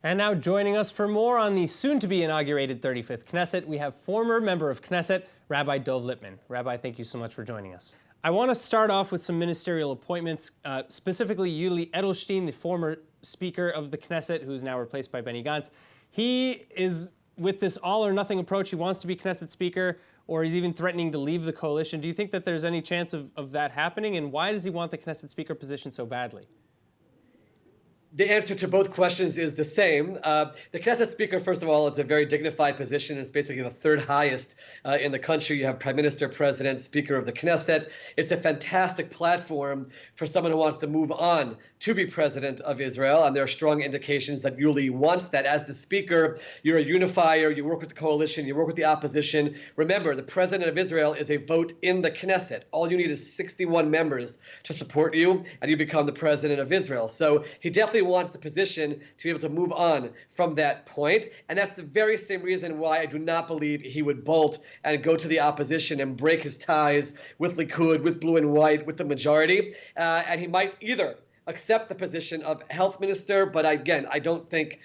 And now joining us for more on the soon-to-be inaugurated 35th Knesset, we have former member of Knesset, Rabbi Dov Lipman. Rabbi, thank you so much for joining us. I want to start off with some ministerial appointments, specifically Yuli Edelstein, the former Speaker of the Knesset, who is now replaced by Benny Gantz. He is, with this all-or-nothing approach, he wants to be Knesset Speaker, or he's even threatening to leave the coalition. Do you think that there's any chance of that happening, and why does he want the Knesset Speaker position so badly? The answer to both questions is the same. The Knesset Speaker, first of all, it's a very dignified position. It's basically the third highest in the country. You have Prime Minister, President, Speaker of the Knesset. It's a fantastic platform for someone who wants to move on to be President of Israel, and there are strong indications that Yuli wants that. As the Speaker, you're a unifier, you work with the coalition, you work with the opposition. Remember, the President of Israel is a vote in the Knesset. All you need is 61 members to support you, and you become the President of Israel. So he definitely wants the position to be able to move on from that point. And that's the very same reason why I do not believe he would bolt and go to the opposition and break his ties with Likud, with Blue and White, with the majority. And he might either accept the position of health minister, but again, I don't think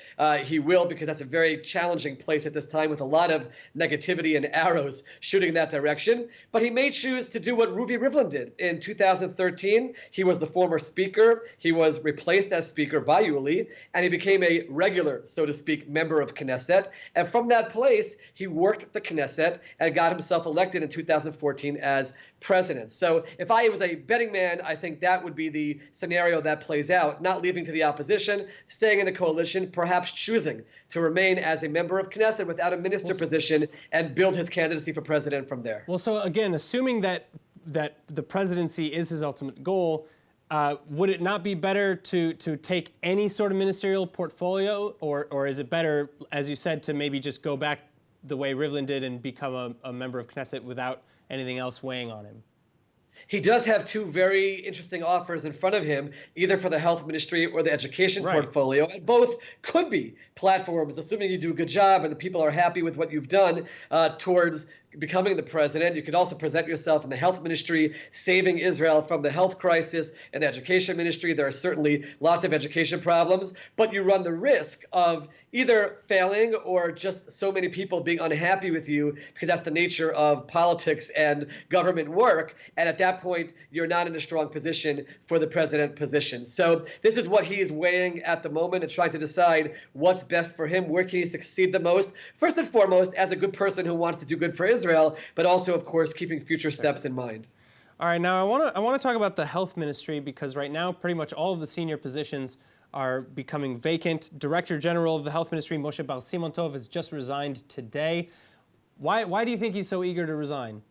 he will, because that's a very challenging place at this time with a lot of negativity and arrows shooting in that direction. But he may choose to do what Ruvi Rivlin did in 2013. He was the former speaker. He was replaced as speaker by Yuli, and he became a regular, so to speak, member of Knesset. And from that place, he worked the Knesset and got himself elected in 2014 as president. So if I was a betting man, I think that would be the scenario that plays out, not leaving to the opposition, staying in the coalition, perhaps choosing to remain as a member of Knesset without a minister position and build his candidacy for president from there. Well, so again, assuming that the presidency is his ultimate goal, would it not be better to take any sort of ministerial portfolio, or is it better, as you said, to maybe just go back the way Rivlin did and become a member of Knesset without anything else weighing on him? He does have two very interesting offers in front of him, either for the health ministry or the education portfolio, and both could be platforms, assuming you do a good job and the people are happy with what you've done towards becoming the president. You could also present yourself in the health ministry, saving Israel from the health crisis, and the education ministry. There are certainly lots of education problems, but you run the risk of either failing or just so many people being unhappy with you, because that's the nature of politics and government work. And at that point, you're not in a strong position for the president position. So this is what he is weighing at the moment and trying to decide what's best for him. Where can he succeed the most? First and foremost, as a good person who wants to do good for Israel, but also, of course, keeping future steps in mind. All right, now I want to talk about the health ministry, because right now pretty much all of the senior positions are becoming vacant. Director General of the Health Ministry, Moshe Bar Simon Tov, has just resigned today. Why do you think he's so eager to resign?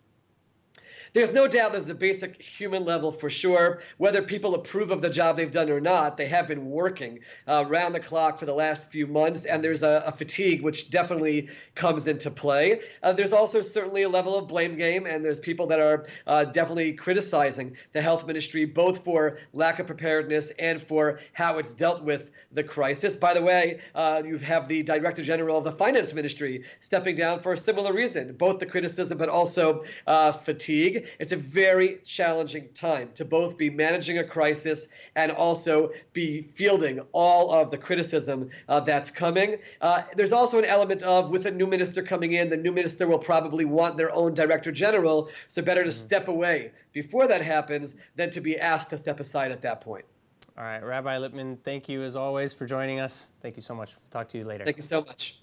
There's no doubt there's a basic human level for sure. Whether people approve of the job they've done or not, they have been working round the clock for the last few months, and there's a fatigue which definitely comes into play. There's also certainly a level of blame game, and there's people that are definitely criticizing the health ministry, both for lack of preparedness and for how it's dealt with the crisis. By the way, you have the Director General of the Finance Ministry stepping down for a similar reason, both the criticism but also fatigue. It's a very challenging time to both be managing a crisis and also be fielding all of the criticism that's coming. There's also an element of, with a new minister coming in, the new minister will probably want their own director general, so better to step away before that happens than to be asked to step aside at that point. All right, Rabbi Lipman, thank you as always for joining us. Thank you so much. We'll talk to you later. Thank you so much.